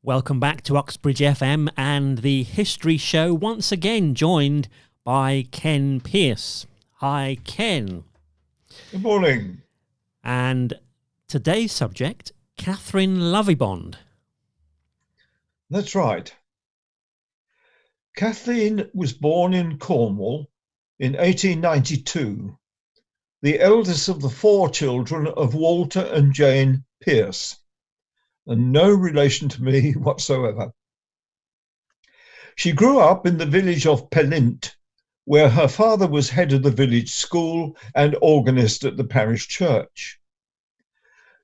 Welcome back to Uxbridge FM and the History Show, once again joined by Ken Pearce. Hi, Ken. Good morning. And today's subject, Kathleen Lovibond. That's right. Kathleen was born in Cornwall in 1892, the eldest of the four children of Walter and Jane Pearce, and no relation to me whatsoever. She grew up in the village of Pellint, where her father was head of the village school and organist at the parish church.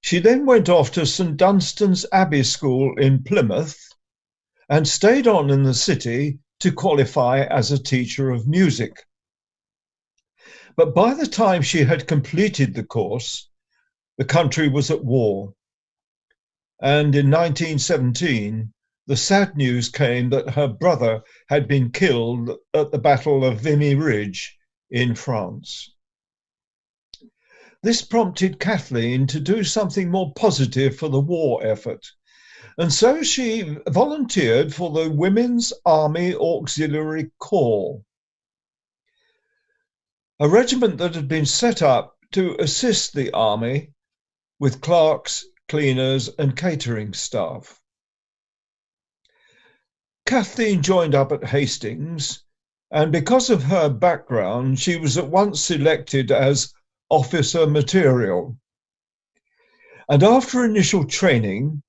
She then went off to St Dunstan's Abbey School in Plymouth and stayed on in the city to qualify as a teacher of music. But by the time she had completed the course, the country was at war. And in 1917, the sad news came that her brother had been killed at the Battle of Vimy Ridge in France. This prompted Kathleen to do something more positive for the war effort, and so she volunteered for the Women's Army Auxiliary Corps, a regiment that had been set up to assist the army with clerks, cleaners and catering staff. Kathleen joined up at Hastings, and because of her background, she was at once selected as officer material. And after initial training,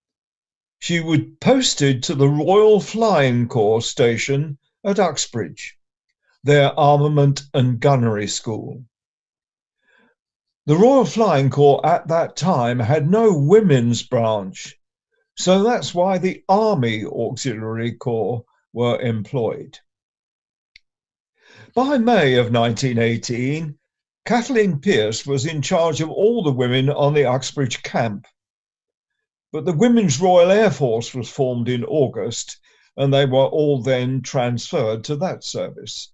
she was posted to the Royal Flying Corps station at Uxbridge, their armament and gunnery school. The Royal Flying Corps at that time had no women's branch, so that's why the Army Auxiliary Corps were employed. By May of 1918, Kathleen Pearce was in charge of all the women on the Uxbridge camp. But the Women's Royal Air Force was formed in August, and they were all then transferred to that service.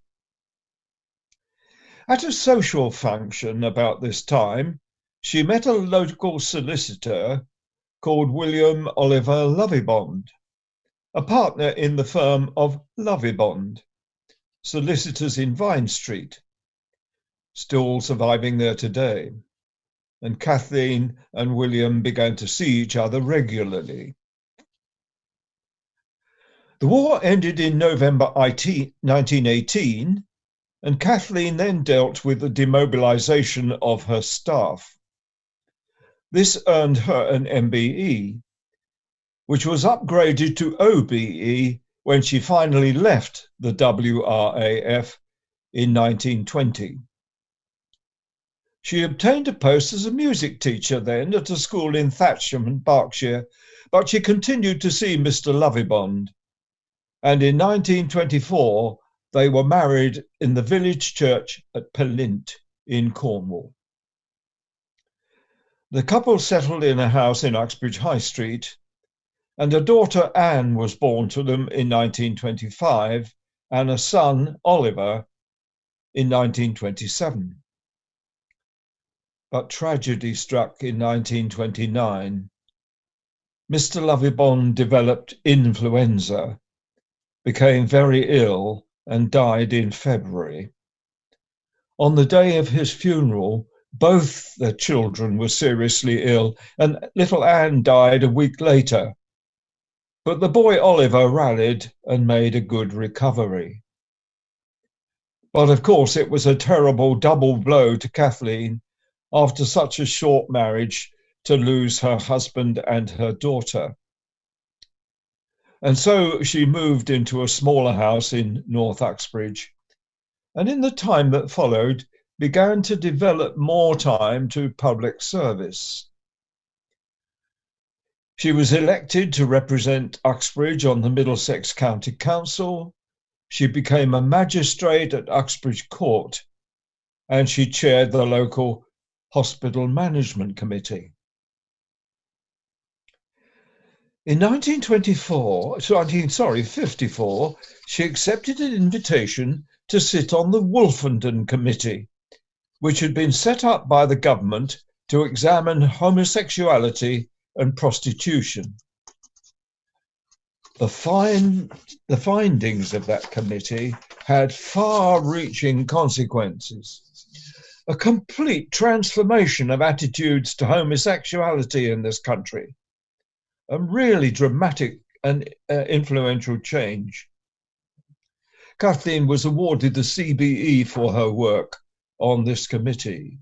At a social function about this time, she met a local solicitor called William Oliver Lovibond, a partner in the firm of Lovibond, solicitors in Vine Street, still surviving there today. And Kathleen and William began to see each other regularly. The war ended in November 1918, and Kathleen then dealt with the demobilisation of her staff. This earned her an MBE, which was upgraded to OBE when she finally left the WRAF in 1920. She obtained a post as a music teacher then at a school in Thatcham, Berkshire, but she continued to see Mr. Lovibond, and in 1924 they were married in the village church at Pellint in Cornwall. The couple settled in a house in Uxbridge High Street, and a daughter Anne was born to them in 1925 and a son, Oliver, in 1927. But tragedy struck in 1929. Mr. Lovibond developed influenza, became very ill, and died in February. On the day of his funeral, both their children were seriously ill, and little Anne died a week later. But the boy Oliver rallied and made a good recovery. But of course, it was a terrible double blow to Kathleen after such a short marriage to lose her husband and her daughter. And so she moved into a smaller house in North Uxbridge, and in the time that followed, began to develop more time to public service. She was elected to represent Uxbridge on the Middlesex County Council. She became a magistrate at Uxbridge Court, and she chaired the local Hospital Management Committee. In 1954, she accepted an invitation to sit on the Wolfenden Committee, which had been set up by the government to examine homosexuality and prostitution. The findings of that committee had far-reaching consequences. A complete transformation of attitudes to homosexuality in this country. A really dramatic and influential change. Kathleen was awarded the CBE for her work on this committee.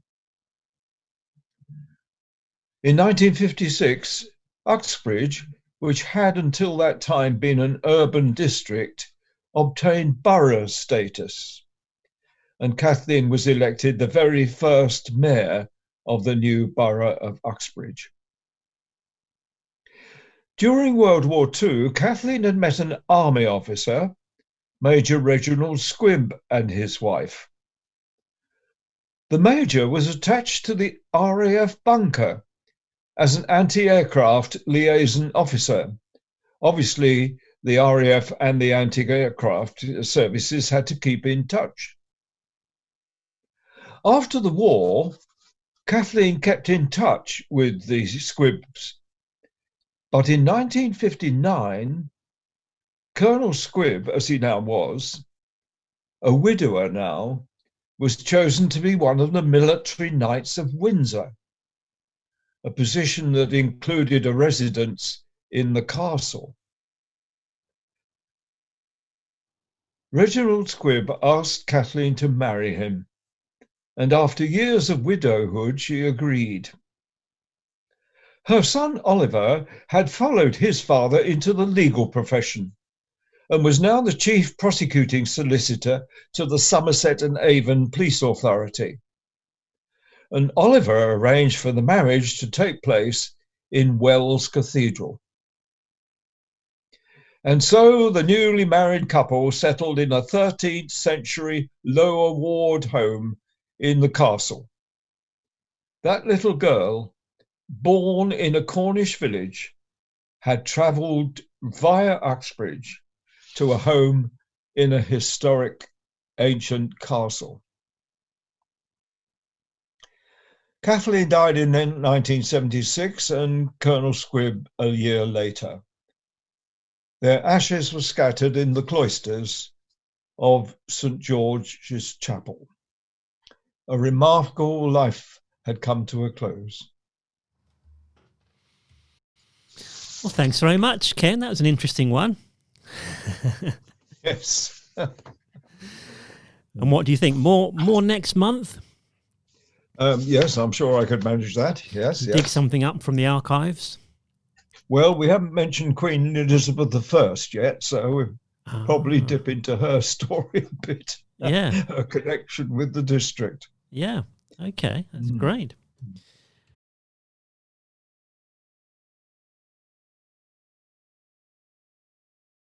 In 1956, Uxbridge, which had until that time been an urban district, obtained borough status, and Kathleen was elected the very first mayor of the new borough of Uxbridge. During World War II, Kathleen had met an army officer, Major Reginald Squibb, and his wife. The major was attached to the RAF bunker as an anti-aircraft liaison officer. Obviously, the RAF and the anti-aircraft services had to keep in touch. After the war, Kathleen kept in touch with the Squibbs, but in 1959, Colonel Squibb, as he now was, a widower now, was chosen to be one of the military knights of Windsor, a position that included a residence in the castle. Reginald Squibb asked Kathleen to marry him, and after years of widowhood, she agreed. Her son Oliver had followed his father into the legal profession and was now the chief prosecuting solicitor to the Somerset and Avon Police Authority. And Oliver arranged for the marriage to take place in Wells Cathedral. And so the newly married couple settled in a 13th century lower ward home in the castle. That little girl, born in a Cornish village, had travelled via Uxbridge to a home in a historic ancient castle. Kathleen died in 1976 and Colonel Squibb a year later. Their ashes were scattered in the cloisters of St. George's Chapel. A remarkable life had come to a close. Well, thanks very much, Ken. That was an interesting one. Yes. And what do you think? More next month? Yes, I'm sure I could manage that. Yes. Dig something up from the archives? Well, we haven't mentioned Queen Elizabeth I yet, so we'll probably dip into her story a bit. Yeah. Her connection with the district. Yeah. Okay. That's great.